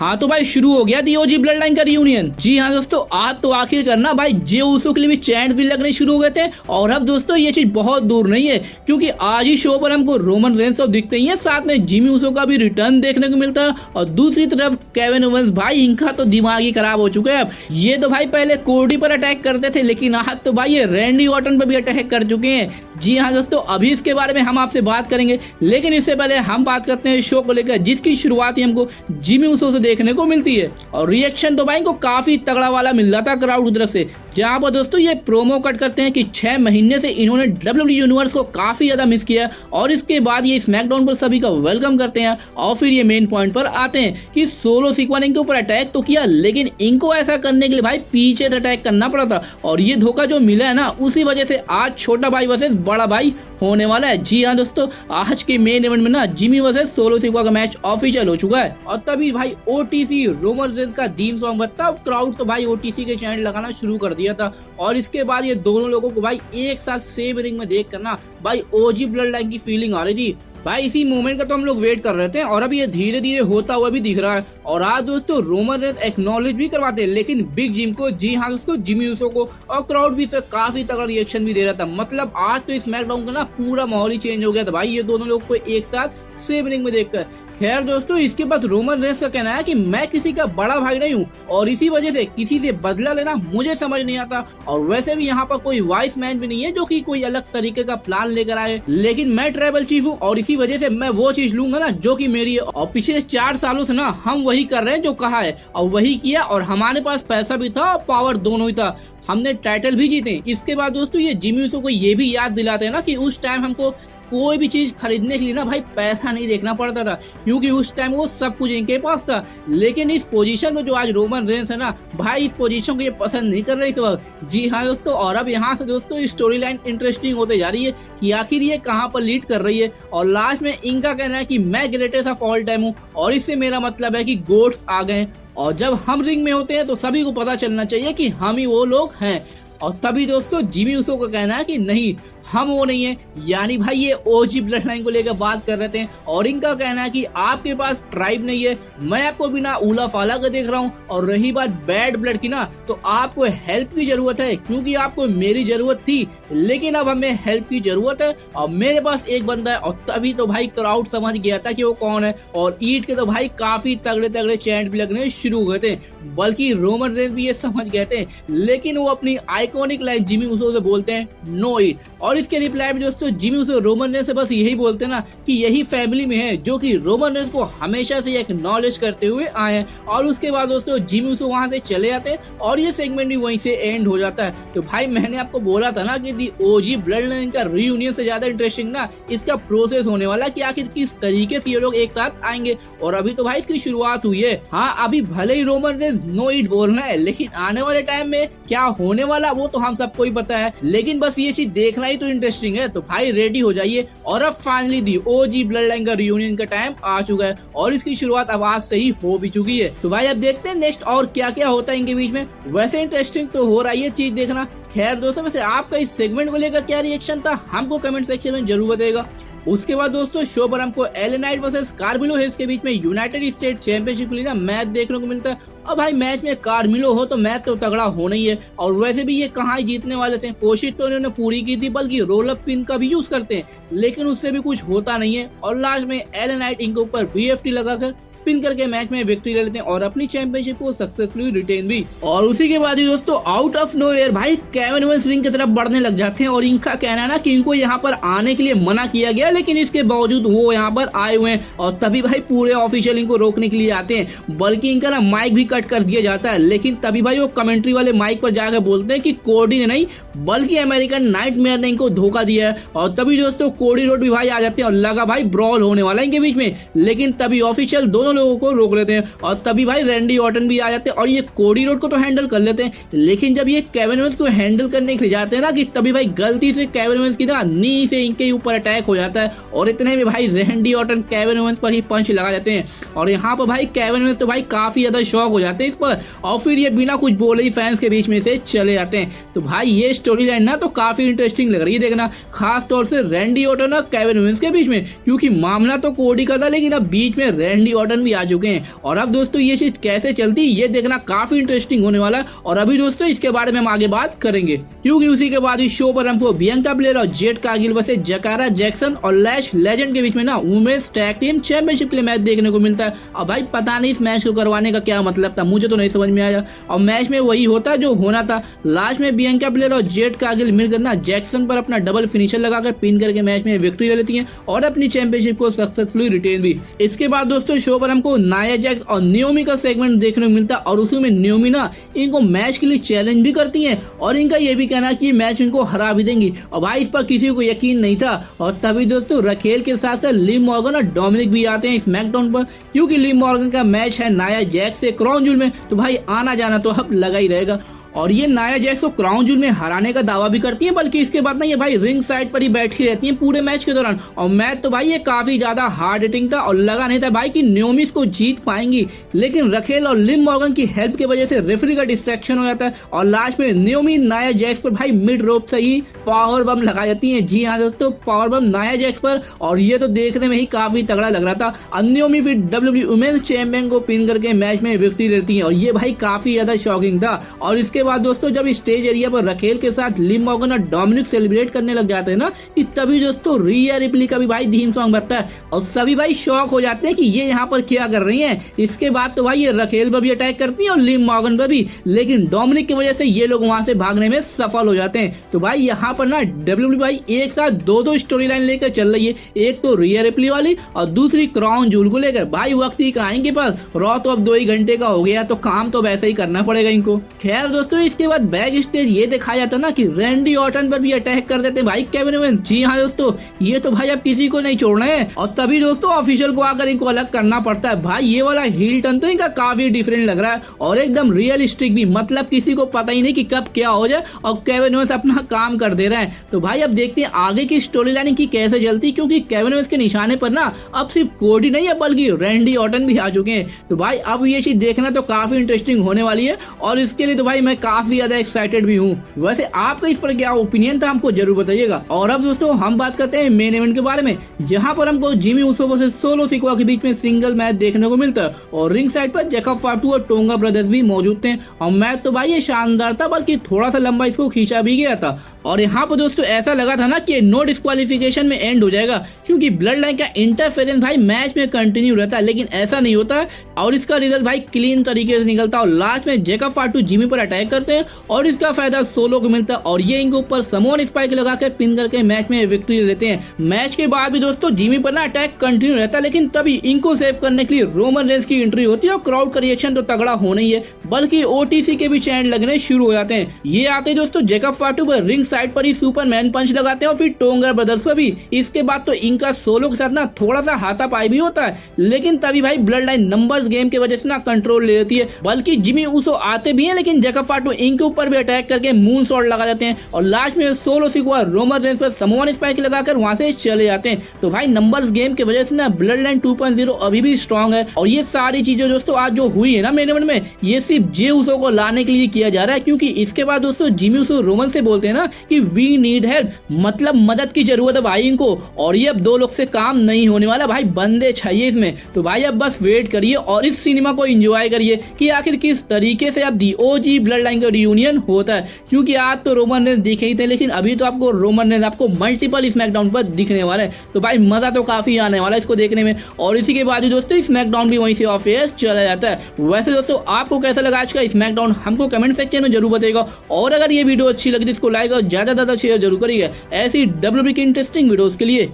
हाँ तो भाई शुरू हो गया दी ओजी ब्लड लाइन का रियूनियन। जी हाँ दोस्तों, आज तो आखिर करना भाई जे उसो के लिए भी चैंट भी लगने शुरू हो गए थे। और अब दोस्तों ये चीज बहुत दूर नहीं है, क्योंकि आज ही शो पर हमको रोमन रेंस तो दिखते ही है, साथ में जिमी उसो का भी रिटर्न देखने को मिलता है। और दूसरी तरफ केविन ओवेंस भाई, इनका तो दिमाग ही खराब हो चुका है। अब ये तो भाई पहले कोडी पर अटैक करते थे, लेकिन आज तो भाई ये रैंडी ऑर्टन पर भी अटैक कर चुके हैं। जी हाँ दोस्तों, अभी इसके बारे में हम आपसे बात करेंगे, लेकिन इससे पहले हम बात करते हैं शो को लेकर, जिसकी शुरुआत ही हमको जिमी उसो से देखने को मिलती है। और रिएक्शन तो भाई को काफी तगड़ा वाला मिल रहा था क्राउड की तरफ से, जहाँ पर दोस्तों ये प्रोमो कट करते हैं कि 6 महीने से इन्होंने WWE यूनिवर्स को काफी ज्यादा मिस किया, और इसके बाद ये स्मैकडाउन पर सभी का वेलकम करते हैं। और फिर ये मेन पॉइंट पर आते हैं कि सोलो सिक्वा ने इनके ऊपर अटैक तो किया, लेकिन इनको ऐसा करने के लिए भाई पीछे से अटैक करना पड़ा था। और ये धोखा जो मिला है ना, उसी वजह से आज छोटा भाई वर्सेस बड़ा भाई होने वाला है। जी हाँ दोस्तों, आज के मेन इवेंट में ना जिमी वर्सेस सोलो सिक्वा का मैच ऑफिशियल हो चुका है। और तभी भाई ओटीसी रोमन रेंस का थीम सॉन्ग बजता, क्राउड तो भाई ओटीसी के चैनल लगाना शुरू कर दिया था। और इसके बाद ये दोनों लोगों को भाई एक साथ सेम रिंग में देख करना भाई ओजी ब्लड लाइन की फीलिंग आ रही थी भाई। इसी मोमेंट का तो हम लोग वेट कर रहे थे, और अब ये धीरे धीरे होता हुआ भी दिख रहा है। और आज दोस्तों रोमन रेंस एक्नॉलेज भी करवाते हैं, लेकिन बिग जिम को, जी हाँ दोस्तों जिमी उसो को, और क्राउड भी काफी तगड़ा रिएक्शन भी दे रहा था। मतलब आज तो स्मैकडाउन का ना पूरा माहौल ही चेंज हो गया था भाई, ये दोनों लोग को एक साथ सेम रिंग में देखकर। खैर दोस्तों, इसके बाद रोमन रेंस का कहना है कि मैं किसी का बड़ा भाई नहीं हूँ, और इसी वजह से किसी से बदला लेना मुझे समझ नहीं आता। और वैसे भी यहाँ पर कोई वाइस मैन भी नहीं है जो कि कोई अलग तरीके का प्लान लेकर आए, लेकिन मैं ट्राइबल चीफ हूँ, और इसी वजह से मैं वो चीज लूंगा ना जो कि मेरी है। और पिछले 4 सालों से ना हम वही कर रहे हैं जो कहा है, और वही किया, और हमारे पास पैसा भी था और पावर दोनों ही था, हमने टाइटल भी जीते। इसके बाद दोस्तों ये जिमी उसो को ये भी याद दिलाते हैं ना कि उस टाइम हमको कोई भी चीज खरीदने के लिए ना भाई पैसा नहीं देखना पड़ता था, क्योंकि उस टाइम वो सब कुछ इनके पास था। लेकिन इस पोजीशन में जो आज रोमन रेंस है ना भाई, इस पोजीशन को ये पसंद नहीं कर रहे इस वक्त। जी हाँ दोस्तों, और अब यहाँ से दोस्तों स्टोरी लाइन इंटरेस्टिंग होते जा रही है कि आखिर ये कहाँ पर लीड कर रही है। और लास्ट में इनका कहना है कि मैं ग्रेटेस्ट ऑफ ऑल टाइम हूँ, और इससे मेरा मतलब है कि गोट्स आ गए, और जब हम रिंग में होते हैं तो सभी को पता चलना चाहिए कि हम ही वो लोग हैं। और तभी दोस्तों जिमी उसो का कहना है कि नहीं, हम वो नहीं है। यानी भाई ये ओजी ब्लड लाइन को लेकर बात कर रहे थे, और इनका कहना है कि आपके पास ट्राइब नहीं है, मैं आपको बिना उला फाला के देख रहा हूँ। और रही बात बैड ब्लड की ना, तो आपको हेल्प की जरूरत है, क्योंकि आपको मेरी जरूरत थी, लेकिन अब हमें हेल्प की जरूरत है, और मेरे पास एक बंदा है। और तभी तो भाई क्राउड समझ गया था कि वो कौन है, और ईट के तो भाई काफी तगड़े तगड़े चैंट भी लगने शुरू हो गए थे, बल्कि रोमन रेंस भी ये समझ गए थे। लेकिन वो अपनी आइकॉनिक लाइन जिमी उसो से बोलते हैं, नो ईट। और इसके रिप्लाई में दोस्तों जिमी उसो रोमन रेंस से बस यही बोलते ना कि यही फैमिली में है, जो कि रोमन रेंस को हमेशा से एक्नॉलेज करते हुए आए हैं। और उसके बाद दोस्तों जिमी उसो वहां से चले जाते हैं, और ये सेगमेंट भी वहीं से एंड हो जाता है। तो भाई मैंने आपको बोला था ना कि दी ओजी ब्लड लाइन का रियूनियन से ज्यादा इंटरेस्टिंग ना इसका प्रोसेस होने वाला, कि आखिर किस तरीके से ये लोग एक साथ आएंगे। और अभी तो भाई इसकी शुरुआत हुई है। हाँ, अभी भले ही रोमन रेंस नो ईट बोलना है, लेकिन आने वाले टाइम में क्या होने वाला वो तो हम सबको ही पता है। लेकिन बस ये चीज देखना ही तो इंटरेस्टिंग है। तो भाई रेडी हो जाइए, और अब finally the OG blood line का रियूनियन का टाइम आ चुका है, और इसकी शुरुआत अब आज से ही हो भी चुकी है। तो भाई अब देखते हैं नेक्स्ट और क्या क्या होता है इनके बीच में। वैसे इंटरेस्टिंग तो हो रहा है ये चीज देखना। खैर दोस्तों, वैसे आपका इस सेगमेंट को लेकर क्या रिएक्शन था, हमको कमेंट सेक्शन में जरूर बताइएगा। उसके बाद दोस्तों शो पर हमको एल नाइट वर्सेस कार्मिलो हेज के बीच में यूनाइटेड स्टेट चैंपियनशिप के लिए ना मैच देखने को मिलता है। और भाई मैच में कार्मिलो हो तो मैच तो तगड़ा होना ही है, और वैसे भी ये कहाँ ही जीतने वाले थे। कोशिश तो इन्होंने पूरी की थी, बल्कि रोल अप पिन का भी यूज करते हैं, लेकिन उससे भी कुछ होता नहीं है। और लास्ट में एल नाइट इनके ऊपर BFT लगाकर पिन करके मैच में विक्ट्री ले लेते हैं, और अपनी चैंपियनशिप को सक्सेसफुली रिटेन भी। और उसी के बाद दोस्तों आउट ऑफ नोवेयर भाई केविन ओवेंस रिंग की तरफ बढ़ने लग जाते हैं, और इनका कहना है ना कि इनको यहाँ पर आने के लिए मना किया गया, लेकिन इसके बावजूद वो यहाँ पर आए हुए हैं। और तभी भाई पूरे ऑफिशियल इनको रोकने के लिए आते हैं, बल्कि इनका ना माइक भी कट कर दिया जाता है। लेकिन तभी भाई वो कमेंट्री वाले माइक पर जाकर बोलते हैं कि कोडी ने नहीं, बल्कि अमेरिकन नाइटमेयर ने इनको धोखा दिया है। और तभी दोस्तों कोडी रोड भी भाई आ जाते हैं, और लगा भाई ब्रॉल होने वाला है इनके बीच में। लेकिन तभी ऑफिशियल दोनों लोगों को रोक लेते हैं, और तभी भाई रैंडी ऑर्टन भी आ जाते हैं, और ये कोडी रोड को तो हैंडल कर लेते हैं। लेकिन जब ये केविन ओवेंस को हैंडल करने के लिए जाते हैं ना, कि तभी भाई गलती से केविन ओवेंस की ना नी से इनके ऊपर अटैक हो जाता है, और इतने में भाई रैंडी ऑर्टन केविन ओवेंस पर ही पंच लगा जाते हैं। और यहाँ पर भाई केविन ओवेंस तो भाई काफी ज्यादा शॉक हो जाते हैं इस पर, और फिर ये बिना कुछ बोले ही फैंस के बीच में से चले जाते हैं। तो भाई ये स्टोरी लाइन ना तो काफी इंटरेस्टिंग लग रही है देखना, खास तौर से रैंडी ऑर्टन और केविन ओवेंस के बीच में, क्योंकि मामला तो कोडी का था, लेकिन अब बीच में रैंडी ऑर्टन ऑर्टन भी आ चुके हैं। और अब दोस्तों ये चीज कैसे चलती ये देखना काफी इंटरेस्टिंग होने वाला है। और अभी दोस्तों इसके बारे में हम आगे बात करेंगे, क्योंकि उसी के बाद इस शो पर हमको बियांका ब्लेयर और Jade Cargill versus jaikara Jackson और लैश लेजेंड के बीच में ना वुमेन्स टैग टीम चैंपियनशिप के लिए मैच देखने को मिलता है। और भाई पता नहीं इस मैच को करवाने का क्या मतलब था, मुझे तो नहीं समझ में आया। और मैच में वही होता जो होना था, लास्ट में बियांका ब्लेयर और जेड कारगिल मिलकर ना जैक्सन पर अपना डबल फिनिशर लगाकर पिन करके मैच में विक्ट्री ले लेती हैं और अपनी चैंपियनशिप को सक्सेसफुली रिटेन भी। इसके बाद दोस्तों शो पर हमको नाया जैक्स और नियोमी का सेगमेंट देखने को मिलता है और उसमें नियोमी ना इनको मैच के लिए चैलेंज भी करती हैं और इनका ये भी कहना है कि मैच इनको हरा भी देंगी। और भाई इस पर किसी को यकीन नहीं था। और तभी दोस्तों रखेल के साथ साथ लिव मॉर्गन और डोमिनिक भी आते हैं स्मैकडाउन पर, क्योंकि लिव मॉर्गन का मैच है नाया जैक्स से क्राउन जूल में, तो भाई आना जाना तो अब लगा ही रहेगा। और ये नाया जैक्स को क्राउन जूल में हराने का दावा भी करती है, बल्कि इसके बाद ना ये भाई रिंग साइड पर ही बैठी रहती है पूरे मैच के दौरान। और मैच तो भाई ये काफी ज्यादा हार्ड हिटिंग था और लगा नहीं था भाई कि नियोमी को जीत पाएंगी, लेकिन रखेल और लिव मॉर्गन की हेल्प की वजह से रेफरी का डिस्ट्रैक्शन हो जाता है और लास्ट में नियोमी नाया जैक्स पर भाई मिड रोप से ही पावर बम लगा जाती है। जी हाँ दोस्तों, पावर बम नाया जैक्स पर, और ये तो देखने में ही काफी तगड़ा लग रहा था। नियोमी फिर डब्ल्यूडब्ल्यूई वुमेन्स चैंपियन को पिन करके मैच में विक्ट्री लेती है और ये भाई काफी ज्यादा शॉकिंग था। और इसके बाद दोस्तों जब स्टेज एरिया पर रखेल के साथ लिव मॉर्गन और डोमिनिक सेलिब्रेट करने लग जाते हैं ना, कि तभी दोस्तों रिया रिप्ली का भी भाई थीम सॉन्ग बजता है और सभी भाई शॉक हो जाते हैं कि ये यहाँ पर क्या कर रही हैं। इसके बाद तो भाई ये रखेल पर भी अटैक करती है और लिव मॉर्गन पर भी, लेकिन डोमिनिक की वजह से ये लोग वहां से भागने में सफल हो जाते हैं। तो भाई यहाँ पर ना डब्ल्यूडब्ल्यूई भाई एक साथ दो स्टोरी लाइन लेकर चल रही है, एक तो रिया रिप्ली वाली और दूसरी क्राउन जूल को लेकर। भाई वक्त ही कहाँ इनके पास, रॉ तो अब 2 ही घंटे का हो गया, तो काम तो वैसे ही करना पड़ेगा इनको। खैर दोस्तों इसके बाद बैक स्टेज ये दिखाया जाता ना कि रैंडी ऑर्टन पर भी अटैक कर देते भाई केविन ओवेंस। जी हाँ दोस्तों, ये तो भाई अब किसी को नहीं छोड़ना है। और तभी दोस्तों ऑफिशियल को आकर इनको अलग करना पड़ता है। भाई ये वाला हील टर्न तो इनका काफी डिफरेंट लग रहा है और एकदम रियलिस्टिक भी, मतलब किसी को पता ही नहीं कि कब क्या हो जाए और केविन ओवेंस अपना काम कर दे रहे हैं। तो भाई अब देखते हैं आगे की स्टोरी लाइन की कैसे चलती, क्योंकि केविन ओवेंस के निशाने पर ना अब सिर्फ कोडी नहीं है बल्कि रैंडी ऑर्टन भी आ चुके हैं। तो भाई अब ये चीज देखना तो काफी इंटरेस्टिंग होने वाली है और इसके लिए तो भाई मैं काफी ज्यादा एक्साइटेड भी हूँ। वैसे आपका इस पर क्या ओपिनियन था हमको जरूर बताइएगा। और अब दोस्तों हम बात करते हैं मेन इवेंट के बारे में, जहां पर हमको Jimmy Uso versus solo Sikoa के बीच में सिंगल मैच देखने को मिलता है और रिंग साइड पर जैकब फाटू और टोंगा ब्रदर्स भी मौजूद थे। और मैच तो भाई ये शानदार था, बल्कि थोड़ा सा लंबा इसको खींचा भी गया था। और यहाँ पर दोस्तों ऐसा लगा था ना कि नो डिस्क्वालिफिकेशन में एंड हो जाएगा, क्योंकि ब्लड लाइन का इंटरफेरेंस भाई मैच में कंटिन्यू रहता है, लेकिन ऐसा नहीं होता और इसका रिजल्ट भाई क्लीन तरीके से निकलता है। और लास्ट में जैकब फाटू जिमी पर अटैक करते हैं और इसका फायदा सोलो को मिलता है और ये इनके ऊपर समोन स्पाइक लगाकर पिन करके मैच में विक्ट्री लेते हैं। मैच के बाद भी दोस्तों जिमी पर ना अटैक कंटिन्यू रहता है, लेकिन तभी इनको सेव करने के लिए रोमन रेंस की एंट्री होती है और क्राउड का रिएक्शन तो तगड़ा होना ही है, बल्कि ओटीसी के भी चैंट लगने शुरू हो जाते हैं। ये आते हैं दोस्तों जैकब फाटू पर रिंग साइड पर ही सुपरमैन पंच लगाते हैं और फिर टोंगा ब्रदर्स पर भी। इसके बाद तो इनका सोलो के साथ ना थोड़ा सा हाथापाई भी होता है, लेकिन तभी भाई ब्लड लाइन नंबर्स गेम की वजह से ना कंट्रोल ले लेती है, बल्कि जिमी ऊसो आते भी हैं लेकिन जैकब फाटू इनके ऊपर भी अटैक करके मून शॉट लगा जाते हैं और लास्ट में सोलो सिकोआ रोमन रेंस पर समोन स्पाइक लगाकर वहां से चले जाते हैं। तो भाई नंबर्स गेम की वजह से ना ब्लड लाइन 2.0 अभी भी स्ट्रॉन्ग है। और ये सारी चीजें दोस्तों आज जो हुई है ना मेन इवेंट में, ये सिर्फ जे ऊसो को लाने के लिए किया जा रहा है, क्योंकि इसके बाद दोस्तों जिमी ऊसो रोमन से बोलते हैं ना कि वी नीड हेल्प, मतलब मदद की जरूरत है भाई इनको। और ये अब 2 लोग से काम नहीं होने वाला भाई, बंदे चाहिए इसमें। तो भाई अब बस वेट करिए और इस सिनेमा को एंजॉय करिए कि आखिर किस तरीके से अब दी ओजी ब्लड लाइन का रियूनियन होता है। क्योंकि आज तो रोमन रेंस दिखे ही थे, लेकिन अभी तो आपको रोमन रेंस आपको मल्टीपल स्मैकडाउन पर दिखने वाला है। तो भाई मजा तो काफी आने वाला है इसको देखने में। और इसी के बाद दोस्तों स्मैकडाउन भी वहीं से ऑफ एयर चला जाता है। वैसे दोस्तों आपको कैसा लगा आज का स्मैकडाउन हमको कमेंट सेक्शन में जरूर बताइएगा। और अगर ये वीडियो अच्छी लगी तो इसको लाइक और ज्यादा शेयर जरूर करिएगा ऐसी डब्ल्यूडब्ल्यूई की इंटरेस्टिंग वीडियोस के लिए।